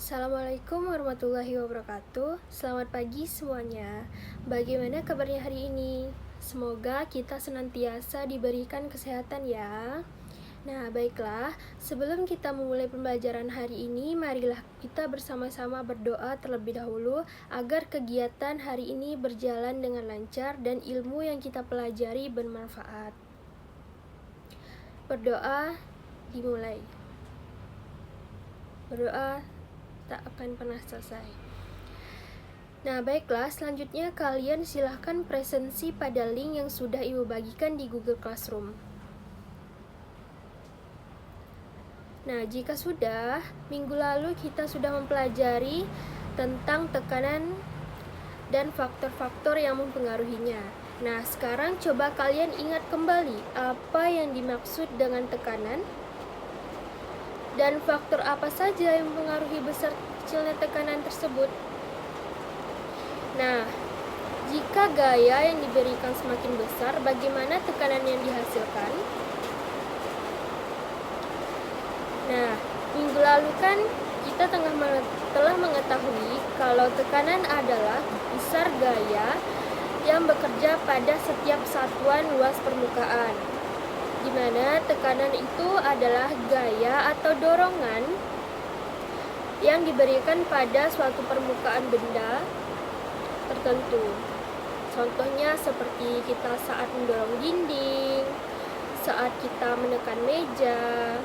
Assalamualaikum warahmatullahi wabarakatuh. Selamat pagi semuanya. Bagaimana kabarnya hari ini? Semoga kita senantiasa diberikan kesehatan ya. Nah, baiklah. Sebelum kita memulai pembelajaran hari ini, marilah kita bersama-sama berdoa terlebih dahulu agar kegiatan hari ini berjalan dengan lancar dan ilmu yang kita pelajari bermanfaat. Berdoa dimulai. Berdoa tak akan pernah selesai. Nah, baiklah, selanjutnya kalian silahkan presensi pada link yang sudah Ibu bagikan di Google Classroom. Nah, jika sudah, minggu lalu kita sudah mempelajari tentang tekanan dan faktor-faktor yang mempengaruhinya. Nah, sekarang coba kalian ingat kembali apa yang dimaksud dengan tekanan dan faktor apa saja yang mempengaruhi besar kecilnya tekanan tersebut. Nah, jika gaya yang diberikan semakin besar, bagaimana tekanan yang dihasilkan? Nah, minggu lalu kan kita telah mengetahui kalau tekanan adalah besar gaya yang bekerja pada setiap satuan luas permukaan, di mana tekanan itu adalah gaya atau dorongan yang diberikan pada suatu permukaan benda tertentu. Contohnya seperti kita saat mendorong dinding, saat kita menekan meja.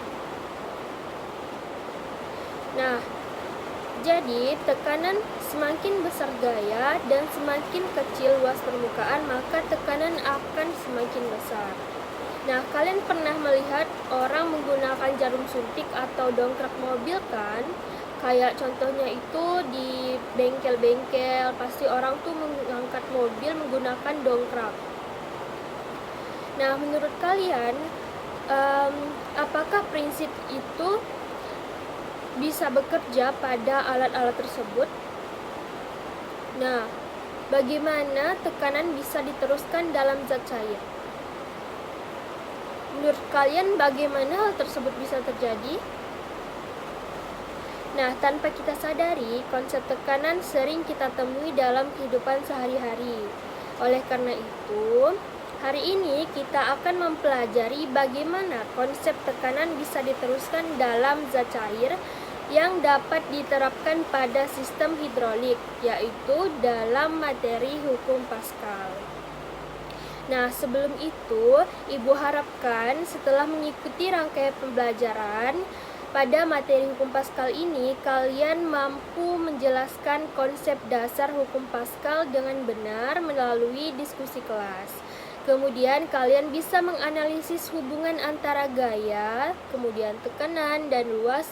Nah, jadi tekanan semakin besar gaya dan semakin kecil luas permukaan, maka tekanan akan semakin besar. Nah, kalian pernah melihat orang menggunakan jarum suntik atau dongkrak mobil kan? Kayak contohnya itu di bengkel-bengkel, pasti orang tuh mengangkat mobil menggunakan dongkrak. Nah, menurut kalian, apakah prinsip itu bisa bekerja pada alat-alat tersebut? Nah, bagaimana tekanan bisa diteruskan dalam zat cair? Menurut kalian bagaimana hal tersebut bisa terjadi? Nah, tanpa kita sadari, konsep tekanan sering kita temui dalam kehidupan sehari-hari. Oleh karena itu, hari ini kita akan mempelajari bagaimana konsep tekanan bisa diteruskan dalam zat cair yang dapat diterapkan pada sistem hidrolik, yaitu dalam materi hukum Pascal. Nah, sebelum itu, Ibu harapkan setelah mengikuti rangkaian pembelajaran pada materi hukum Pascal ini, kalian mampu menjelaskan konsep dasar hukum Pascal dengan benar melalui diskusi kelas. Kemudian kalian bisa menganalisis hubungan antara gaya, kemudian tekanan, dan luas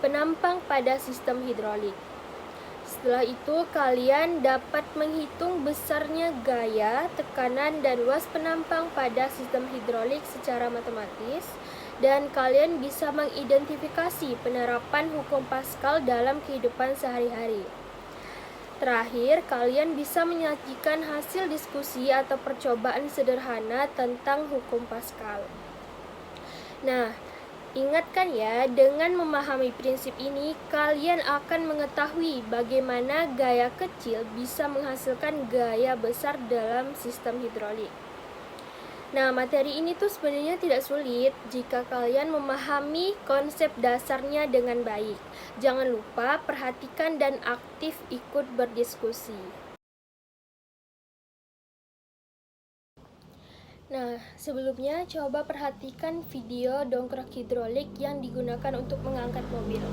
penampang pada sistem hidrolik. Setelah itu, kalian dapat menghitung besarnya gaya, tekanan, dan luas penampang pada sistem hidrolik secara matematis, dan kalian bisa mengidentifikasi penerapan hukum Pascal dalam kehidupan sehari-hari. Terakhir, kalian bisa menyajikan hasil diskusi atau percobaan sederhana tentang hukum Pascal. Nah, ingatkan ya, dengan memahami prinsip ini, kalian akan mengetahui bagaimana gaya kecil bisa menghasilkan gaya besar dalam sistem hidrolik. Nah, materi ini tuh sebenarnya tidak sulit jika kalian memahami konsep dasarnya dengan baik. Jangan lupa perhatikan dan aktif ikut berdiskusi. Nah, sebelumnya coba perhatikan video dongkrak hidrolik yang digunakan untuk mengangkat mobil.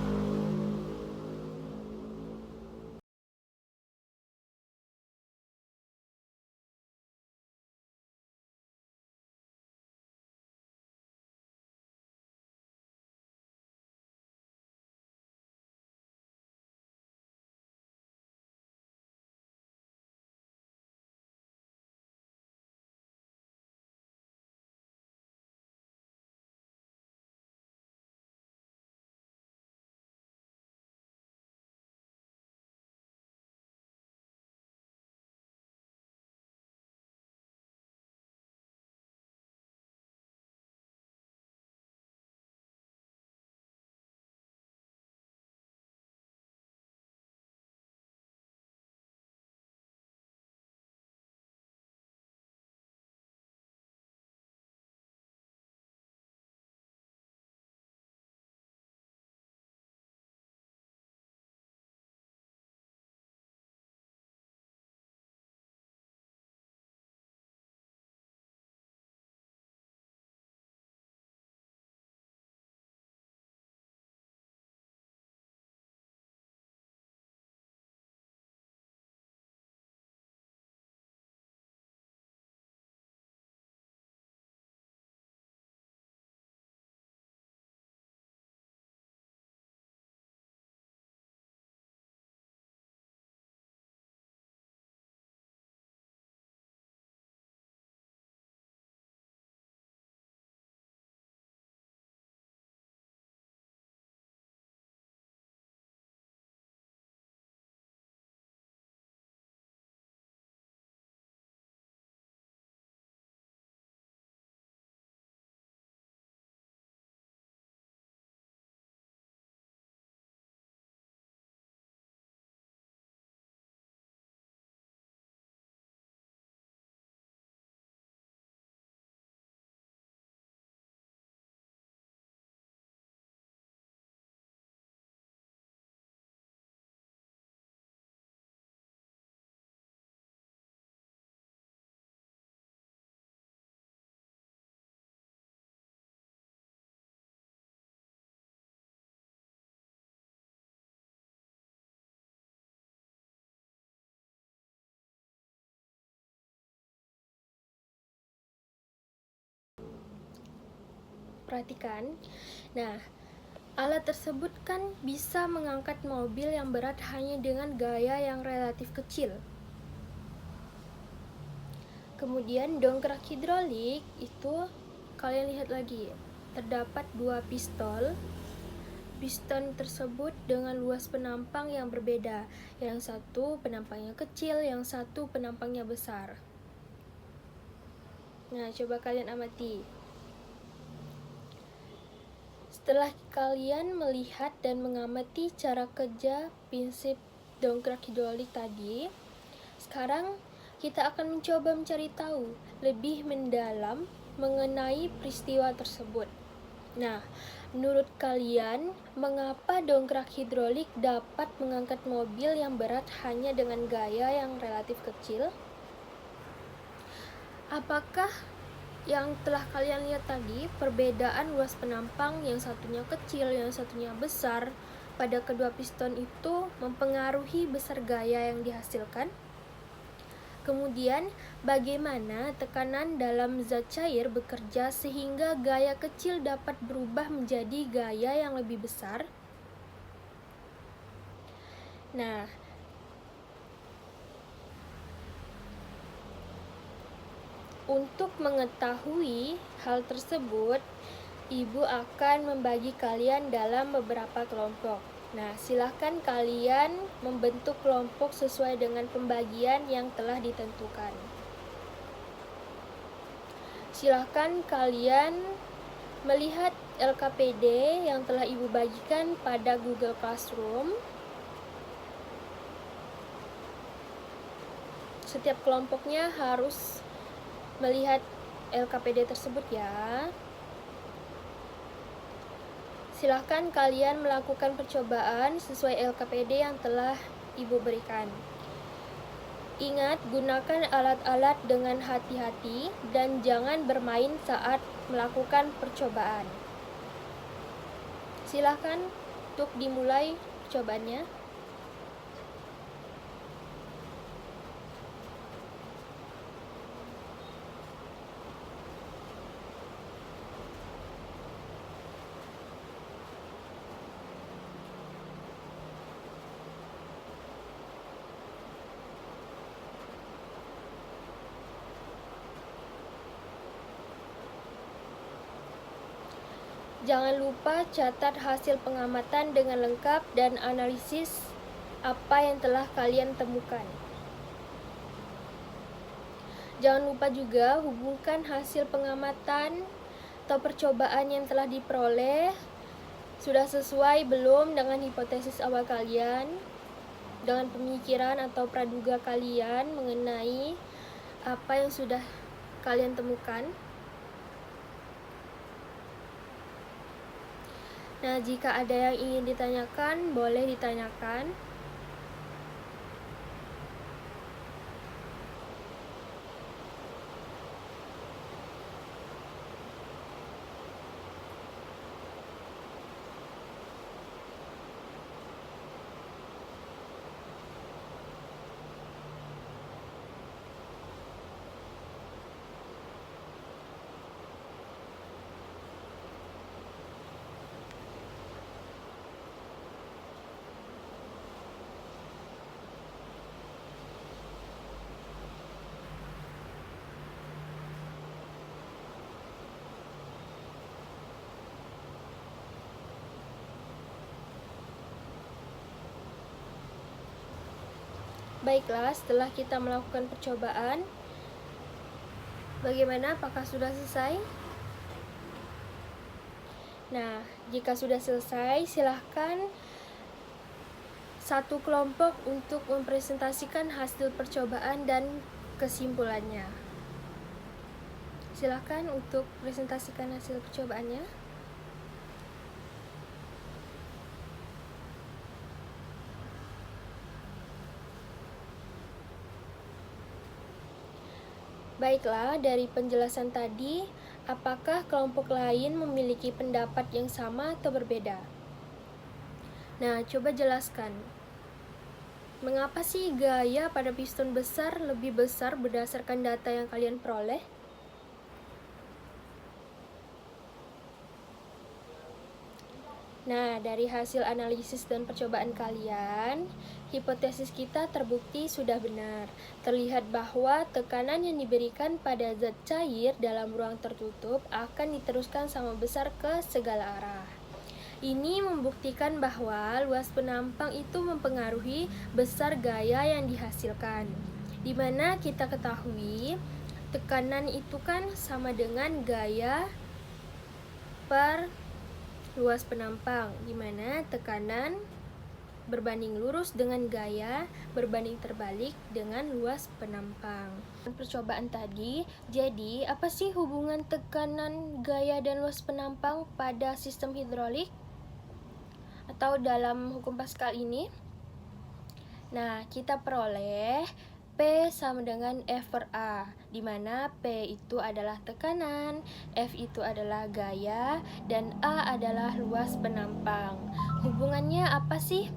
perhatikan. Nah, alat tersebut kan bisa mengangkat mobil yang berat hanya dengan gaya yang relatif kecil. Kemudian dongkrak hidrolik itu kalian lihat lagi, terdapat 2 piston. Piston tersebut dengan luas penampang yang berbeda. Yang satu penampangnya kecil, yang satu penampangnya besar. Nah, coba kalian amati. Setelah kalian melihat dan mengamati cara kerja prinsip dongkrak hidrolik tadi, sekarang kita akan mencoba mencari tahu lebih mendalam mengenai peristiwa tersebut. Nah, menurut kalian, mengapa dongkrak hidrolik dapat mengangkat mobil yang berat hanya dengan gaya yang relatif kecil? Apakah yang telah kalian lihat tadi, perbedaan luas penampang yang satunya kecil, yang satunya besar, pada kedua piston itu mempengaruhi besar gaya yang dihasilkan? Kemudian, bagaimana tekanan dalam zat cair bekerja sehingga gaya kecil dapat berubah menjadi gaya yang lebih besar? Nah, untuk mengetahui hal tersebut, Ibu akan membagi kalian dalam beberapa kelompok. Nah, silahkan kalian membentuk kelompok sesuai dengan pembagian yang telah ditentukan. Silahkan kalian melihat LKPD yang telah Ibu bagikan pada Google Classroom. Setiap kelompoknya harus melihat LKPD tersebut ya. Silahkan kalian melakukan percobaan sesuai LKPD yang telah Ibu berikan. Ingat, gunakan alat-alat dengan hati-hati dan jangan bermain saat melakukan percobaan. Silahkan untuk dimulai percobaannya. Jangan lupa catat hasil pengamatan dengan lengkap dan analisis apa yang telah kalian temukan. Jangan lupa juga hubungkan hasil pengamatan atau percobaan yang telah diperoleh sudah sesuai belum dengan hipotesis awal kalian, dengan pemikiran atau praduga kalian mengenai apa yang sudah kalian temukan. Nah, jika ada yang ingin ditanyakan, boleh ditanyakan. Baiklah, setelah kita melakukan percobaan, bagaimana? Apakah sudah selesai? Nah, jika sudah selesai, silahkan satu kelompok untuk mempresentasikan hasil percobaan dan kesimpulannya. Silahkan untuk presentasikan hasil percobaannya. Baiklah, dari penjelasan tadi, apakah kelompok lain memiliki pendapat yang sama atau berbeda? Nah, coba jelaskan. Mengapa sih gaya pada piston besar lebih besar berdasarkan data yang kalian peroleh? Nah, dari hasil analisis dan percobaan kalian, hipotesis kita terbukti sudah benar. Terlihat bahwa tekanan yang diberikan pada zat cair dalam ruang tertutup akan diteruskan sama besar ke segala arah. Ini membuktikan bahwa luas penampang itu mempengaruhi besar gaya yang dihasilkan. Di mana kita ketahui tekanan itu kan sama dengan gaya per luas penampang, di mana tekanan berbanding lurus dengan gaya berbanding terbalik dengan luas penampang. Percobaan tadi, jadi apa sih hubungan tekanan gaya dan luas penampang pada sistem hidrolik atau dalam hukum Pascal ini? Nah, kita peroleh P sama dengan F per A, di mana P itu adalah tekanan, F itu adalah gaya, dan A adalah luas penampang. Hubungannya apa sih?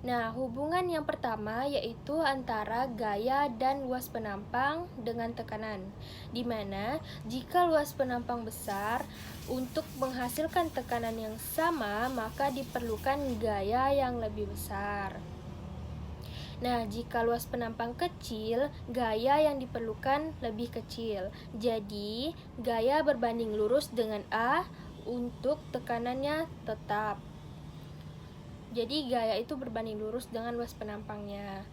Nah, hubungan yang pertama yaitu antara gaya dan luas penampang dengan tekanan, di mana jika luas penampang besar, untuk menghasilkan tekanan yang sama, maka diperlukan gaya yang lebih besar. Nah, jika luas penampang kecil, gaya yang diperlukan lebih kecil. Jadi, gaya berbanding lurus dengan A untuk tekanannya tetap. Jadi, gaya itu berbanding lurus dengan luas penampangnya.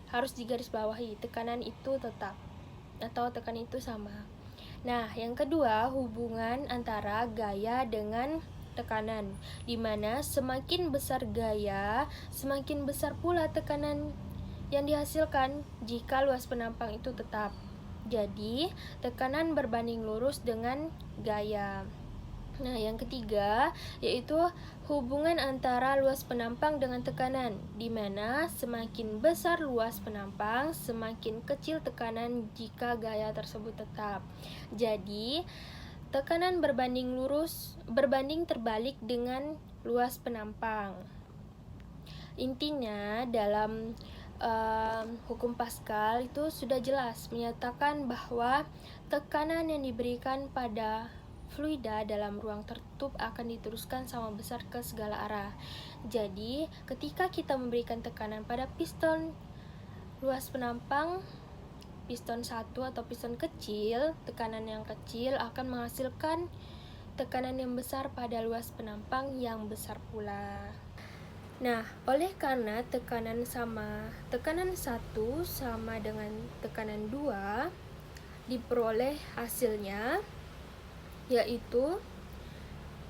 Harus digarisbawahi, tekanan itu tetap atau tekanan itu sama. Nah, yang kedua, hubungan antara gaya dengan tekanan, di mana semakin besar gaya, semakin besar pula tekanan yang dihasilkan jika luas penampang itu tetap. Jadi, tekanan berbanding lurus dengan gaya. Nah, yang ketiga yaitu hubungan antara luas penampang dengan tekanan, di mana semakin besar luas penampang, semakin kecil tekanan jika gaya tersebut tetap. Jadi, tekanan berbanding terbalik dengan luas penampang. Intinya dalam hukum Pascal itu sudah jelas menyatakan bahwa tekanan yang diberikan pada fluida dalam ruang tertutup akan diteruskan sama besar ke segala arah. Jadi, ketika kita memberikan tekanan pada piston luas penampang, piston 1 atau piston kecil, tekanan yang kecil akan menghasilkan tekanan yang besar pada luas penampang yang besar pula. Nah, oleh karena tekanan 1 sama dengan tekanan 2, diperoleh hasilnya yaitu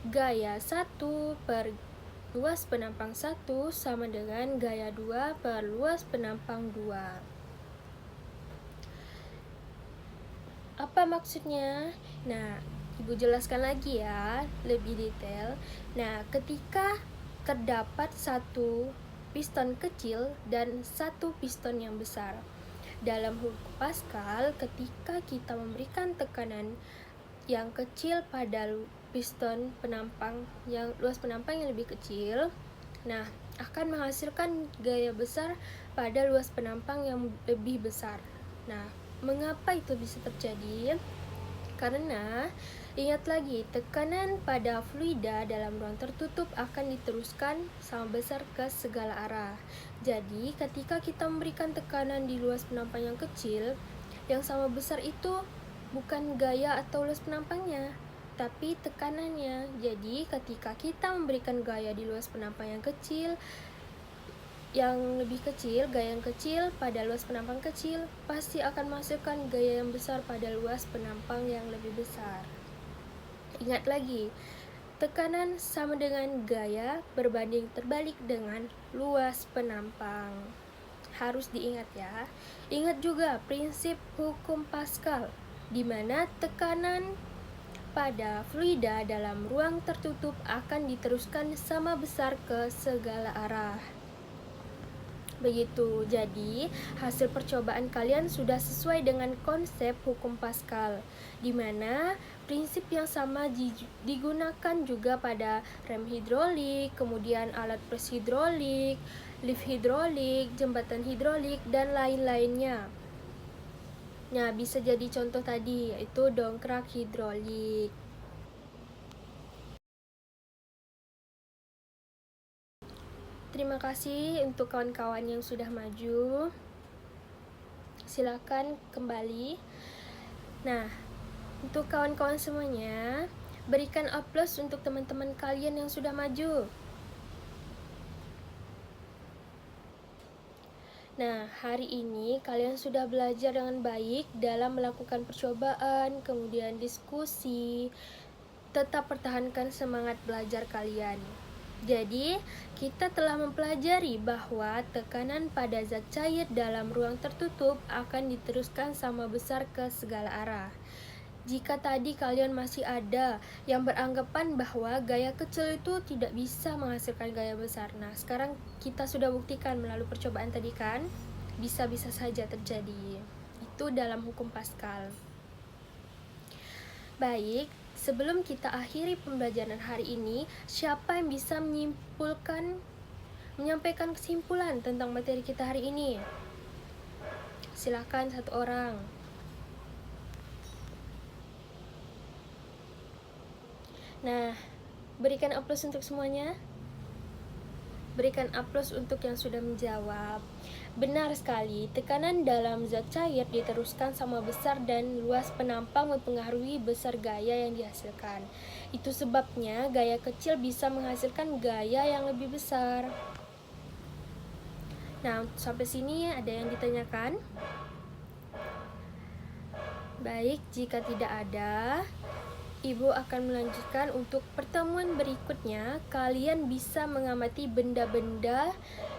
gaya 1 per luas penampang 1 sama dengan gaya 2 per luas penampang 2. Apa maksudnya? Nah, Ibu jelaskan lagi ya, lebih detail. Nah, ketika terdapat satu piston kecil dan satu piston yang besar, dalam hukum Pascal, ketika kita memberikan tekanan yang kecil pada piston penampang luas penampang yang lebih kecil, nah akan menghasilkan gaya besar pada luas penampang yang lebih besar. Nah, mengapa itu bisa terjadi? Karena ingat lagi, tekanan pada fluida dalam ruang tertutup akan diteruskan sama besar ke segala arah. Jadi, ketika kita memberikan tekanan di luas penampang yang kecil, yang sama besar itu bukan gaya atau luas penampangnya, tapi tekanannya. Jadi, ketika kita memberikan gaya di luas penampang yang kecil, yang lebih kecil, gaya yang kecil pada luas penampang kecil, pasti akan menghasilkan gaya yang besar pada luas penampang yang lebih besar. Ingat lagi, tekanan sama dengan gaya berbanding terbalik dengan luas penampang. Harus diingat ya. Ingat juga prinsip hukum Pascal, di mana tekanan pada fluida dalam ruang tertutup akan diteruskan sama besar ke segala arah. Begitu, jadi hasil percobaan kalian sudah sesuai dengan konsep hukum Pascal, di mana prinsip yang sama digunakan juga pada rem hidrolik, kemudian alat pres hidrolik, lift hidrolik, jembatan hidrolik, dan lain-lainnya. Nah, bisa jadi contoh tadi, yaitu dongkrak hidrolik. Terima kasih untuk kawan-kawan yang sudah maju. Silakan kembali. Nah, untuk kawan-kawan semuanya, berikan aplaus untuk teman-teman kalian yang sudah maju. Nah, hari ini kalian sudah belajar dengan baik dalam melakukan percobaan, kemudian diskusi. Tetap pertahankan semangat belajar kalian. Jadi, kita telah mempelajari bahwa tekanan pada zat cair dalam ruang tertutup akan diteruskan sama besar ke segala arah. Jika tadi kalian masih ada yang beranggapan bahwa gaya kecil itu tidak bisa menghasilkan gaya besar. Nah, sekarang kita sudah buktikan melalui percobaan tadi kan, bisa-bisa saja terjadi. Itu dalam hukum Pascal. Baik, sebelum kita akhiri pembelajaran hari ini, siapa yang bisa menyampaikan kesimpulan tentang materi kita hari ini? Silakan satu orang. Nah, berikan aplaus untuk semuanya. Berikan aplaus untuk yang sudah menjawab. Benar sekali, tekanan dalam zat cair diteruskan sama besar dan luas penampang mempengaruhi besar gaya yang dihasilkan. Itu sebabnya gaya kecil bisa menghasilkan gaya yang lebih besar. Nah, sampai sini ada yang ditanyakan? Baik, jika tidak ada, Ibu akan melanjutkan untuk pertemuan berikutnya. Kalian bisa mengamati benda-benda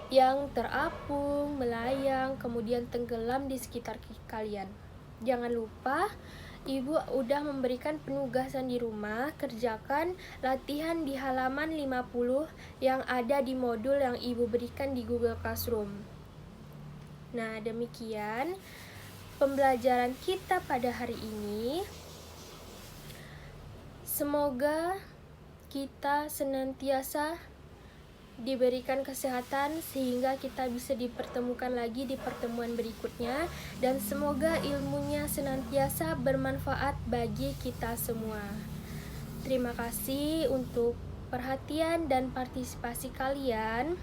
yang terapung, melayang, kemudian tenggelam di sekitar kalian. Jangan lupa, Ibu udah memberikan penugasan di rumah. Kerjakan latihan di halaman 50 yang ada di modul yang Ibu berikan di Google Classroom. Nah, demikian pembelajaran kita pada hari ini. Semoga kita senantiasa diberikan kesehatan sehingga kita bisa dipertemukan lagi di pertemuan berikutnya, dan semoga ilmunya senantiasa bermanfaat bagi kita semua. Terima kasih untuk perhatian dan partisipasi kalian.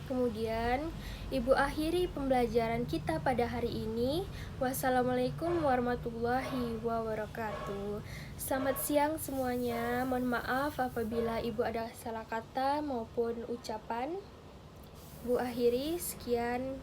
Kemudian, Ibu akhiri pembelajaran kita pada hari ini. Wassalamualaikum warahmatullahi wabarakatuh. Selamat siang semuanya. Mohon maaf apabila Ibu ada salah kata maupun ucapan. Bu akhiri, sekian.